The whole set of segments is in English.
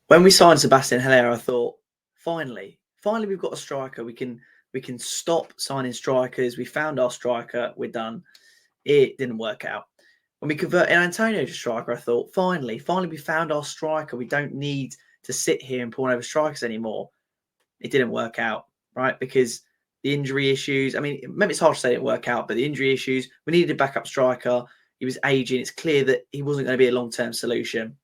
When we signed Sebastian Haller, I thought, finally, we've got a striker. We can stop signing strikers. We found our striker. We're done. It didn't work out. When we converted Antonio to striker, I thought, finally, we found our striker. We don't need to sit here and pawn over strikers anymore. It didn't work out, right? Because the injury issues. I mean, maybe it's hard to say it didn't work out, but the injury issues. We needed a backup striker. He was aging. It's clear that he wasn't going to be a long-term solution.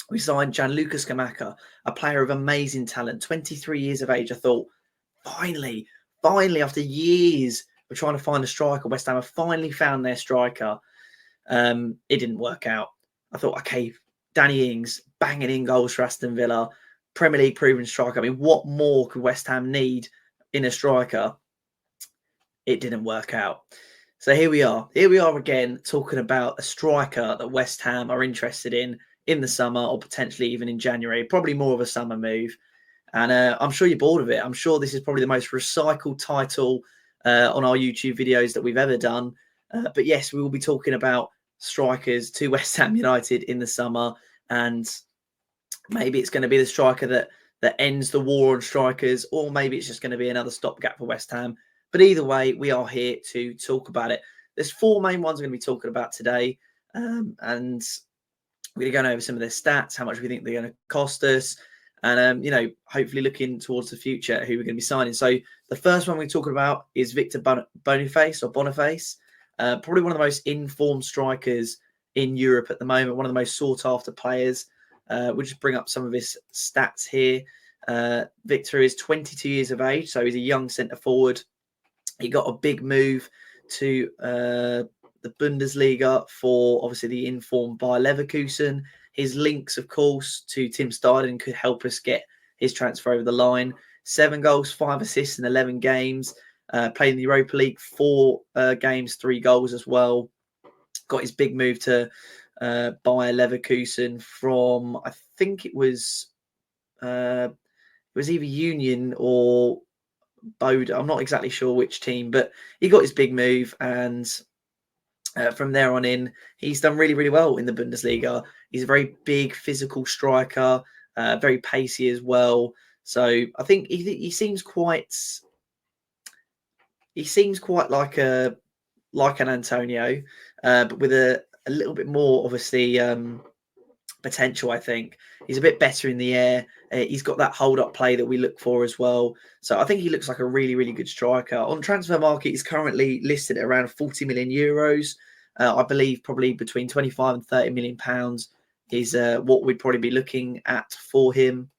We signed Gianluca Scamacca, a player of amazing talent, 23 years of age. I thought, finally, after years of trying to find a striker, West Ham have finally found their striker. It didn't work out. I thought, okay, Danny Ings banging in goals for Aston Villa, Premier League proven striker. I mean, what more could West Ham need in a striker? It didn't work out. So here we are. Here we are again talking about a striker that West Ham are interested in the summer or potentially even in January. Probably more of a summer move. And I'm sure you're bored of it. I'm sure this is probably the most recycled title on our YouTube videos that we've ever done. But yes, we will be talking about strikers to West Ham United in the summer. And maybe it's going to be the striker that ends the war on strikers, or maybe it's just going to be another stopgap for West Ham. But either way, we are here to talk about it. There's four main ones we're going to be talking about today. And we're going to go over some of their stats, how much we think they're going to cost us, and hopefully looking towards the future, who we're going to be signing. So the first one we're talking about is Victor Boniface, probably one of the most informed strikers in Europe at the moment, one of the most sought after players. We'll just bring up some of his stats here. Victor is 22 years of age, so he's a young centre forward. He got a big move to the Bundesliga for obviously the informed Bayer Leverkusen. His links, of course, to Tim Stuyden could help us get his transfer over the line. 7 goals, 5 assists in 11 games. Played in the Europa League, 4 games, 3 goals as well. Got his big move to Bayer Leverkusen from, I think it was either Union or Bode. I'm not exactly sure which team, but he got his big move, and from there on in, he's done really, really well in the Bundesliga. He's a very big physical striker, very pacey as well. So I think he seems quite like an Antonio, but with a little bit more, obviously, potential. I think he's a bit better in the air. He's got that hold-up play that we look for as well. So I think he looks like a really, really good striker. On transfer market, he's currently listed at around 40 million euros. I believe probably between 25 and 30 million pounds is what we'd probably be looking at for him.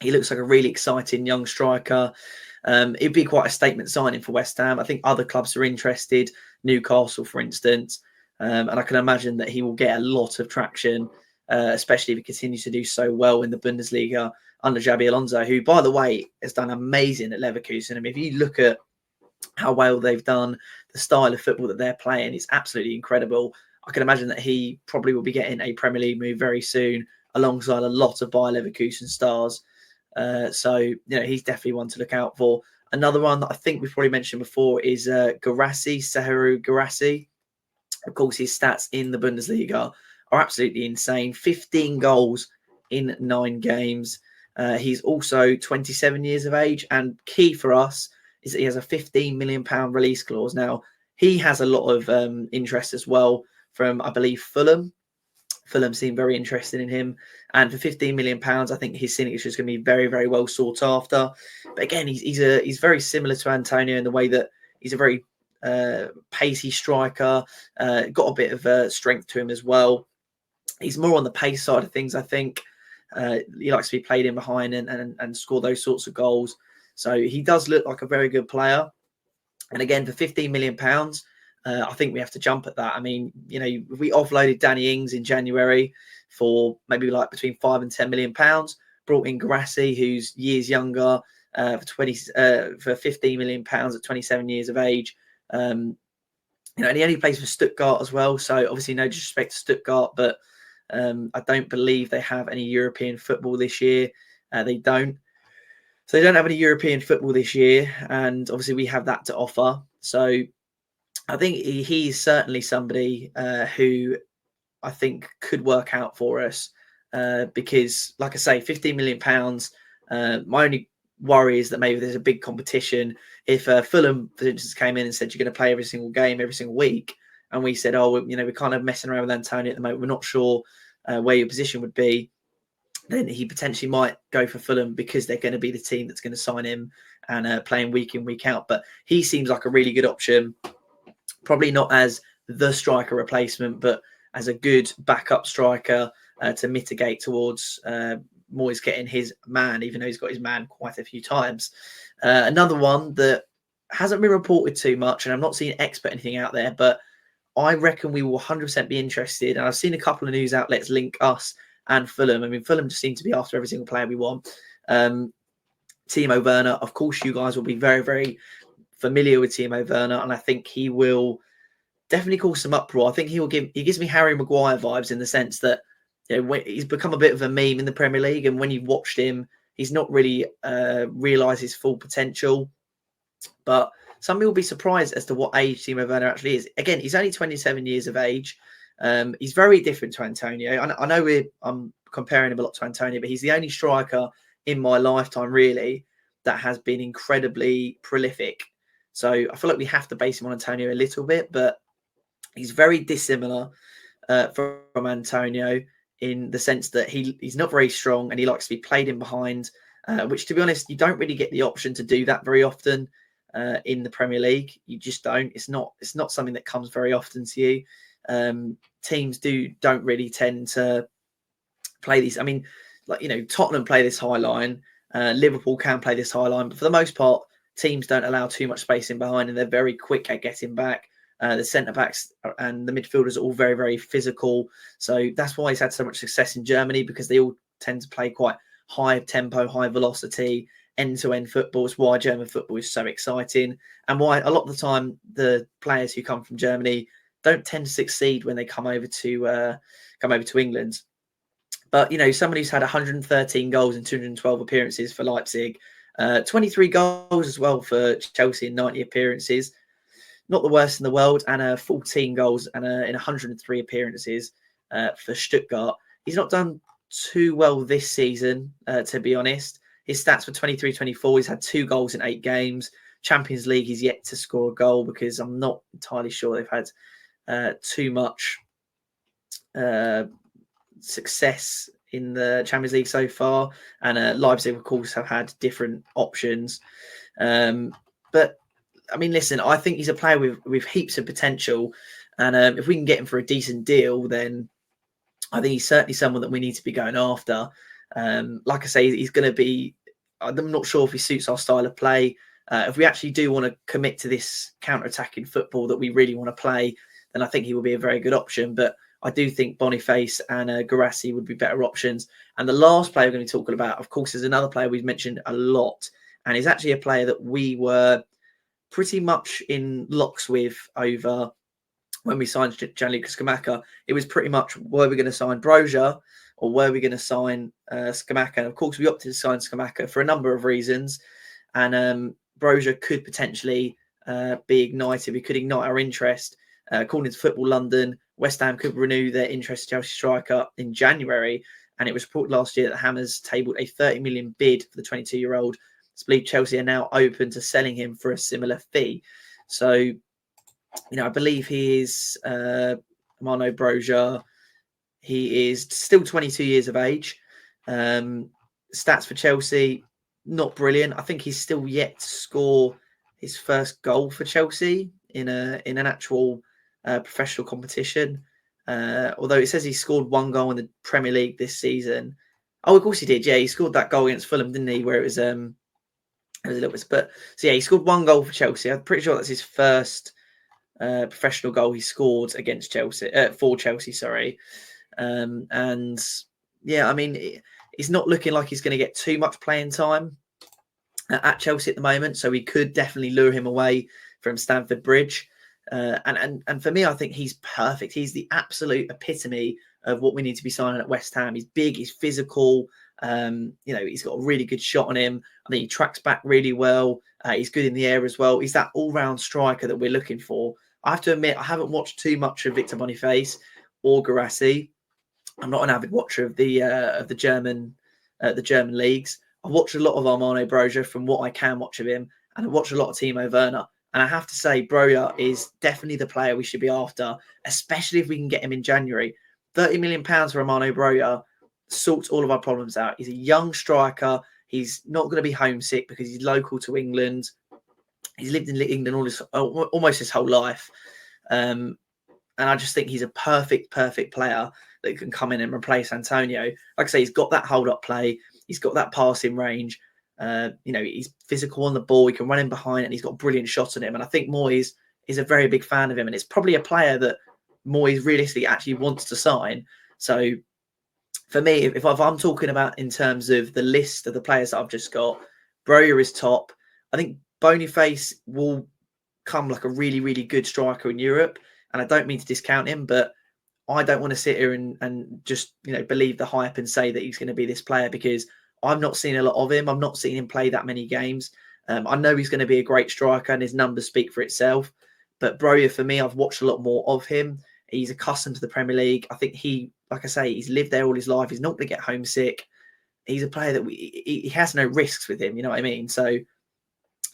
He looks like a really exciting young striker. It'd be quite a statement signing for West Ham. I think other clubs are interested, Newcastle, for instance. And I can imagine that he will get a lot of traction, especially if he continues to do so well in the Bundesliga under Xabi Alonso, who, by the way, has done amazing at Leverkusen. I mean, if you look at how well they've done, the style of football that they're playing, it's absolutely incredible. I can imagine that he probably will be getting a Premier League move very soon, alongside a lot of Bayer Leverkusen stars. So he's definitely one to look out for. Another one that I think we've probably mentioned before is Guirassy, Serhou Guirassy. Of course, his stats in the Bundesliga are absolutely insane. 15 goals in 9 games. He's also 27 years of age, and key for us is that he has a £15 million release clause. Now, he has a lot of interest as well from, I believe, Fulham. Fulham seem very interested in him. And for £15 million, I think his signature is going to be very, very well sought after. But again, he's very similar to Antonio in the way that he's a very pacey striker, got a bit of strength to him as well. He's more on the pace side of things, I think. He likes to be played in behind and score those sorts of goals. So he does look like a very good player. And again, for £15 million, I think we have to jump at that. I mean, if we offloaded Danny Ings in January for maybe like between £5 and £10 million, brought in Guirassy, who's years younger, for £15 million at 27 years of age. And he only plays for Stuttgart as well. So obviously no disrespect to Stuttgart, but I don't believe they have any European football this year. They don't. So they don't have any European football this year. And obviously we have that to offer. So I think he's certainly somebody who I think could work out for us. because, like I say, £15 million. My only worry is that maybe there's a big competition. If Fulham, for instance, came in and said you're going to play every single game every single week, and we said, oh, we're kind of messing around with Antonio at the moment, we're not sure where your position would be, then he potentially might go for Fulham because they're going to be the team that's going to sign him and play him week in, week out. But he seems like a really good option, probably not as the striker replacement, but as a good backup striker to mitigate towards Moyes getting his man, even though he's got his man quite a few times. Another one that hasn't been reported too much, and I'm not seeing expert anything out there, but I reckon we will 100% be interested. And I've seen a couple of news outlets link us and Fulham. I mean, Fulham just seem to be after every single player we want. Timo Werner, of course, you guys will be very, very familiar with Timo Werner, and I think he will definitely cause some uproar. I think he gives me Harry Maguire vibes in the sense that he's become a bit of a meme in the Premier League, and when you've watched him, he's not really realised his full potential. But some people will be surprised as to what age Timo Werner actually is. Again, he's only 27 years of age. He's very different to Antonio. I know I'm comparing him a lot to Antonio, but he's the only striker in my lifetime, really, that has been incredibly prolific. So I feel like we have to base him on Antonio a little bit, but he's very dissimilar from Antonio in the sense that he's not very strong and he likes to be played in behind, which, to be honest, you don't really get the option to do that very often in the Premier League. You just don't. It's not something that comes very often to you. Teams don't really tend to play these. I mean, Tottenham play this high line. Liverpool can play this high line, but for the most part, teams don't allow too much space in behind, and they're very quick at getting back. The centre-backs and the midfielders are all very, very physical. So that's why he's had so much success in Germany, because they all tend to play quite high tempo, high velocity, end-to-end football. It's why German football is so exciting, and why a lot of the time the players who come from Germany don't tend to succeed when they come over to England. But, someone who's had 113 goals and 212 appearances for Leipzig, 23 goals as well for Chelsea in 90 appearances. Not the worst in the world, and 14 goals and in 103 appearances for Stuttgart. He's not done too well this season, to be honest. His stats for 23-24, he's had 2 goals in 8 games. Champions League, he's yet to score a goal because I'm not entirely sure they've had too much success in the Champions League so far. And Leipzig, of course, have had different options. But I mean, listen, I think he's a player with heaps of potential. And if we can get him for a decent deal, then I think he's certainly someone that we need to be going after. Like I say, he's going to be, I'm not sure if he suits our style of play. If we actually do want to commit to this counter-attacking football that we really want to play, then I think he will be a very good option. But I do think Boniface and Guirassy would be better options. And the last player we're going to be talking about, of course, is another player we've mentioned a lot. And he's actually a player that we were pretty much in locks with over when we signed Gianluca Scamacca. It was pretty much, were we going to sign Broja or were we going to sign Scamacca? And of course, we opted to sign Scamacca for a number of reasons. And Broja could potentially be ignited. We could ignite our interest. According to Football London, West Ham could renew their interest in Chelsea striker in January. And it was reported last year that Hammers tabled a 30 million bid for the 22-year-old. I believe Chelsea are now open to selling him for a similar fee. So, I believe he is Armando Broja. He is still 22 years of age. Stats for Chelsea, not brilliant. I think he's still yet to score his first goal for Chelsea in an actual professional competition. Although it says he scored 1 goal in the Premier League this season. Oh, of course he did. Yeah, he scored that goal against Fulham, didn't he? Where it was a little bit, but so yeah, he scored 1 goal for Chelsea. I'm pretty sure that's his first professional goal he scored against Chelsea for Chelsea. Sorry, and yeah, I mean, he's not looking like he's going to get too much playing time at Chelsea at the moment, so we could definitely lure him away from Stamford Bridge. And for me, I think he's perfect. He's the absolute epitome of what we need to be signing at West Ham. He's big, he's physical. He's got a really good shot on him. I think he tracks back really well. He's good in the air as well. He's that all-round striker that we're looking for. I have to admit, I haven't watched too much of Victor Boniface or Guirassy. I'm not an avid watcher of the German leagues. I watch a lot of Armando Broja from what I can watch of him, and I watch a lot of Timo Werner. And I have to say, Broja is definitely the player we should be after, especially if we can get him in January. £30 million for Armando Broja sorts all of our problems out. He's a young striker. He's not going to be homesick because he's local to England. He's lived in England almost his whole life. And I just think he's a perfect player that can come in and replace Antonio. Like I say, he's got that hold-up play. He's got that passing range. He's physical on the ball. He can run in behind, and he's got a brilliant shot on him. And I think Moyes is a very big fan of him, and it's probably a player that Moyes realistically actually wants to sign. So for me, if I'm talking about in terms of the list of the players that I've just got, Broja is top. I think Boniface will come like a really good striker in Europe, and I don't mean to discount him, but I don't want to sit here and just believe the hype and say that he's going to be this player, because I've not seen a lot of him. I've not seen him play that many games. I know he's going to be a great striker, and his numbers speak for itself. But Broja, for me, I've watched a lot more of him. He's accustomed to the Premier League. I think he's lived there all his life. He's not going to get homesick. He's a player that he has no risks with him. You know what I mean? So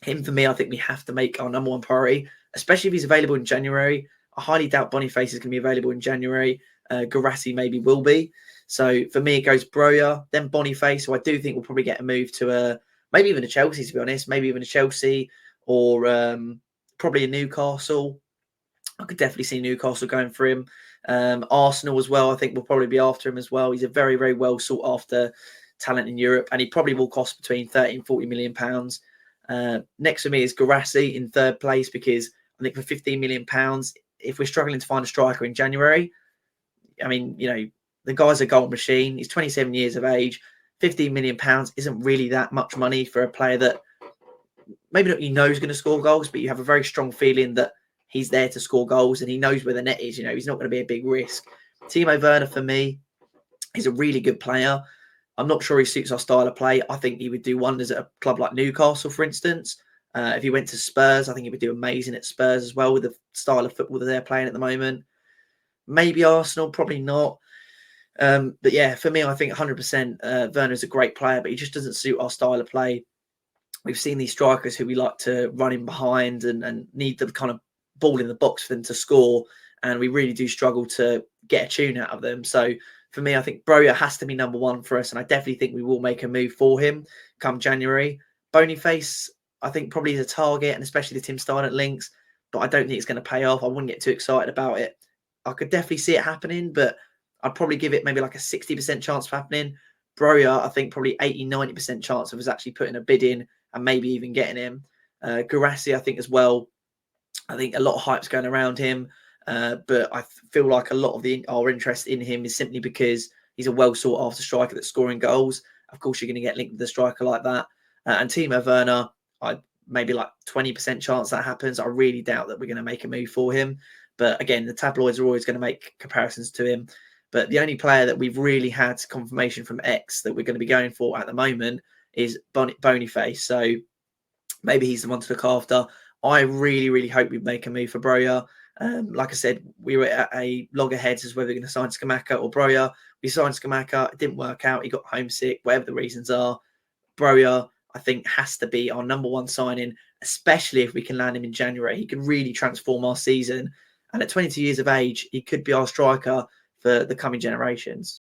him, for me, I think we have to make our number one priority, especially if he's available in January. I highly doubt Boniface is going to be available in January. Guirassy maybe will be. So for me, it goes Broja, then Boniface. So I do think we'll probably get a move to maybe even a Chelsea, to be honest. Maybe even a Chelsea, or probably a Newcastle. I could definitely see Newcastle going for him. Arsenal as well, I think we'll probably be after him as well. He's a very well sought after talent in Europe, and he probably will cost between 30 and 40 million pounds. Next for me is Guirassy in third place, because I think for 15 million pounds, if we're struggling to find a striker in January, I mean, the guy's a goal machine. He's 27 years of age. 15 million pounds isn't really that much money for a player that maybe not you know is going to score goals, but you have a very strong feeling that he's there to score goals and he knows where the net is. He's not going to be a big risk. Timo Werner, for me, is a really good player. I'm not sure he suits our style of play. I think he would do wonders at a club like Newcastle, for instance. If he went to Spurs, I think he would do amazing at Spurs as well, with the style of football that they're playing at the moment. Maybe Arsenal, probably not. But yeah, for me, I think 100% Werner's a great player, but he just doesn't suit our style of play. We've seen these strikers who we like to run in behind and need the kind of ball in the box for them to score, and we really do struggle to get a tune out of them. So for me, I think Broja has to be number one for us, and I definitely think we will make a move for him come January. Boniface, I think, probably is a target, and especially the Tim Stein at links, but I don't think it's going to pay off. I wouldn't get too excited about it. I could definitely see it happening, but I'd probably give it maybe like a 60% chance of happening. Broja, I think probably 80-90% chance of us actually putting a bid in and maybe even getting him. Guirassy, I think as well. I think a lot of hype's going around him, but I feel like a lot of our interest in him is simply because he's a well sought after striker that's scoring goals. Of course, you're going to get linked with a striker like that. And Timo Werner, maybe like 20% chance that happens. I really doubt that we're going to make a move for him. But again, the tabloids are always going to make comparisons to him. But the only player that we've really had confirmation from X that we're going to be going for at the moment is Boniface. So maybe he's the one to look after. I really hope we make a move for Broja. Like I said, we were at a loggerheads as whether we're going to sign Scamacca or Broja. We signed Scamacca. It didn't work out. He got homesick, whatever the reasons are. Broja, I think, has to be our number one signing, especially if we can land him in January. He could really transform our season. And at 22 years of age, he could be our striker for the coming generations.